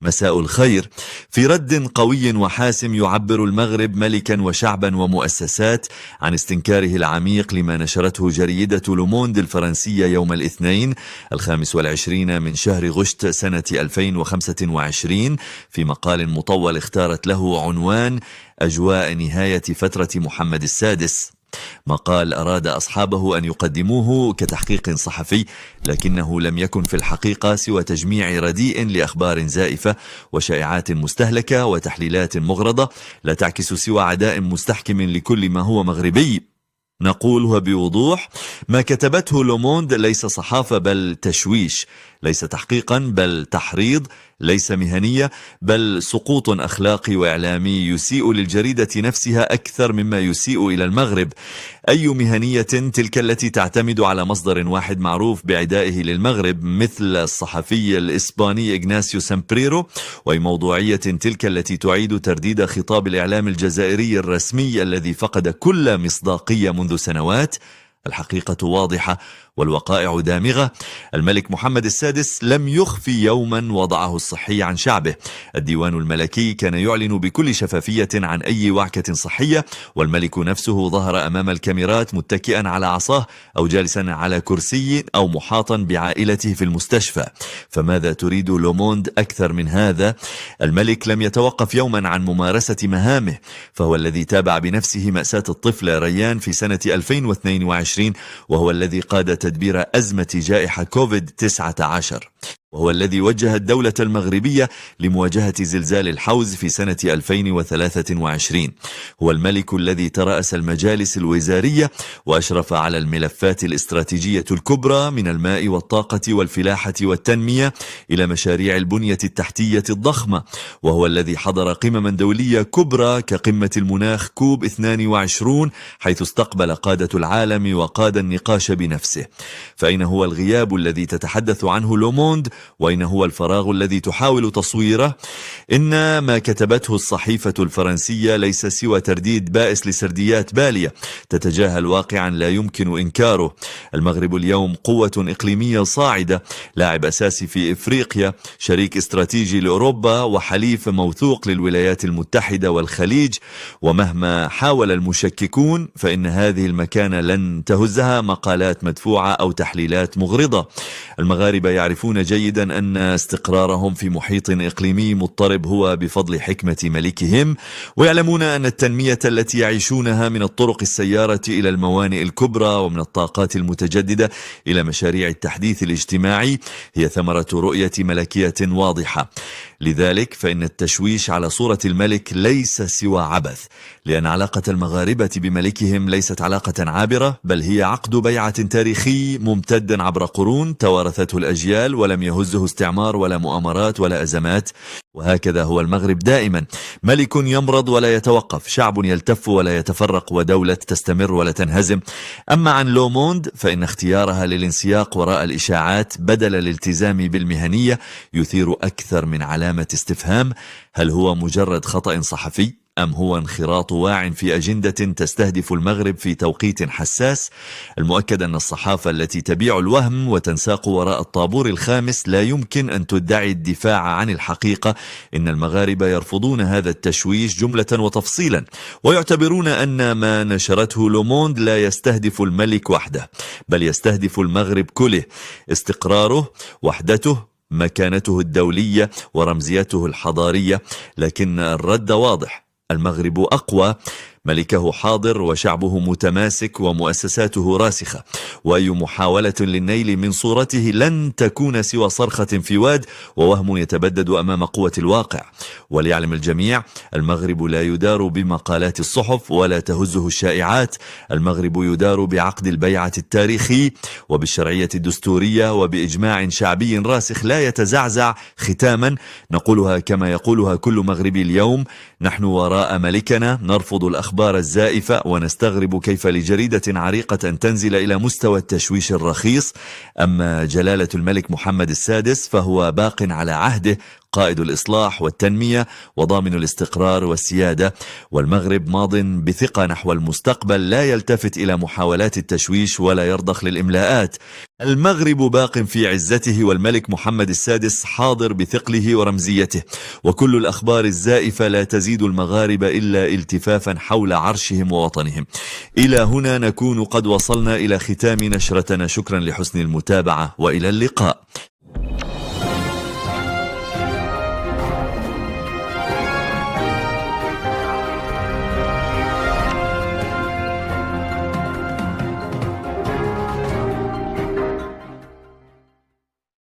مساء الخير. في رد قوي وحاسم يعبر المغرب ملكا وشعبا ومؤسسات عن استنكاره العميق لما نشرته جريدة لوموند الفرنسية يوم الاثنين 25 من شهر غشت سنة 2025 في مقال مطول اختارت له عنوان أجواء نهاية فترة محمد السادس. مقال أراد أصحابه أن يقدموه كتحقيق صحفي، لكنه لم يكن في الحقيقة سوى تجميع رديء لأخبار زائفة وشائعات مستهلكة وتحليلات مغرضة لا تعكس سوى عداء مستحكم لكل ما هو مغربي. نقولها بوضوح: ما كتبته لوموند ليس صحافة بل تشويش، ليس تحقيقا بل تحريض، ليس مهنية بل سقوط أخلاقي وإعلامي يسيء للجريدة نفسها أكثر مما يسيء إلى المغرب. أي مهنية تلك التي تعتمد على مصدر واحد معروف بعدائه للمغرب مثل الصحفي الإسباني إغناسيو سامبريرو، وأي موضوعية تلك التي تعيد ترديد خطاب الإعلام الجزائري الرسمي الذي فقد كل مصداقية منذ سنوات. الحقيقة واضحة والوقائع دامغة. الملك محمد السادس لم يخفي يوما وضعه الصحي عن شعبه. الديوان الملكي كان يعلن بكل شفافية عن أي وعكة صحية، والملك نفسه ظهر أمام الكاميرات متكئا على عصاه أو جالسا على كرسي أو محاطا بعائلته في المستشفى. فماذا تريد لوموند أكثر من هذا؟ الملك لم يتوقف يوما عن ممارسة مهامه، فهو الذي تابع بنفسه مأساة الطفل ريان في سنة 2022، وهو الذي قاد تدبير أزمة جائحة كوفيد-19، وهو الذي وجه الدولة المغربية لمواجهة زلزال الحوز في سنة 2023. هو الملك الذي ترأس المجالس الوزارية وأشرف على الملفات الاستراتيجية الكبرى من الماء والطاقة والفلاحة والتنمية إلى مشاريع البنية التحتية الضخمة، وهو الذي حضر قمما دولية كبرى كقمة المناخ كوب 22 حيث استقبل قادة العالم وقاد النقاش بنفسه. فأين هو الغياب الذي تتحدث عنه لوموند؟ وأين هو الفراغ الذي تحاول تصويره؟ إن ما كتبته الصحيفة الفرنسية ليس سوى ترديد بائس لسرديات بالية تتجاهل واقعا لا يمكن إنكاره. المغرب اليوم قوة إقليمية صاعدة، لاعب أساسي في إفريقيا، شريك استراتيجي لأوروبا وحليف موثوق للولايات المتحدة والخليج. ومهما حاول المشككون فإن هذه المكانة لن تهزها مقالات مدفوعة أو تحليلات مغرضة. المغاربة يعرفون جيدا أن استقرارهم في محيط إقليمي مضطرب هو بفضل حكمة ملكهم، ويعلمون أن التنمية التي يعيشونها من الطرق السيارة إلى الموانئ الكبرى ومن الطاقات المتجددة إلى مشاريع التحديث الاجتماعي هي ثمرة رؤية ملكية واضحة. لذلك فإن التشويش على صورة الملك ليس سوى عبث، لأن علاقة المغاربة بملكهم ليست علاقة عابرة، بل هي عقد بيعة تاريخي ممتد عبر قرون توارثته الأجيال ولم يهزه استعمار ولا مؤامرات ولا أزمات. وهكذا هو المغرب دائما: ملك يمرض ولا يتوقف، شعب يلتف ولا يتفرق، ودولة تستمر ولا تنهزم. أما عن لوموند فإن اختيارها للانسياق وراء الإشاعات بدل الالتزام بالمهنية يثير أكثر من علامة استفهام. هل هو مجرد خطأ صحفي؟ أم هو انخراط واع في أجندة تستهدف المغرب في توقيت حساس؟ المؤكد أن الصحافة التي تبيع الوهم وتنساق وراء الطابور الخامس لا يمكن أن تدعي الدفاع عن الحقيقة. إن المغاربة يرفضون هذا التشويش جملة وتفصيلا، ويعتبرون أن ما نشرته لوموند لا يستهدف الملك وحده بل يستهدف المغرب كله، استقراره، وحدته، مكانته الدولية ورمزيته الحضارية. لكن الرد واضح: المغرب أقوى، ملكه حاضر وشعبه متماسك ومؤسساته راسخة، وأي محاولة للنيل من صورته لن تكون سوى صرخة في واد ووهم يتبدد أمام قوة الواقع. وليعلم الجميع: المغرب لا يدار بمقالات الصحف ولا تهزه الشائعات. المغرب يدار بعقد البيعة التاريخي وبالشرعية الدستورية وبإجماع شعبي راسخ لا يتزعزع. ختاما نقولها كما يقولها كل مغربي اليوم: نحن وراء ملكنا، نرفض الأخبار الزائفة ونستغرب كيف لجريدة عريقة تنزل إلى مستوى التشويش الرخيص. أما جلالة الملك محمد السادس فهو باق على عهده، قائد الإصلاح والتنمية وضامن الاستقرار والسيادة، والمغرب ماض بثقة نحو المستقبل لا يلتفت إلى محاولات التشويش ولا يرضخ للإملاءات. المغرب باق في عزته، والملك محمد السادس حاضر بثقله ورمزيته، وكل الأخبار الزائفة لا تزيد المغاربة إلا التفافا حول عرشهم ووطنهم. إلى هنا نكون قد وصلنا إلى ختام نشرتنا. شكرا لحسن المتابعة وإلى اللقاء.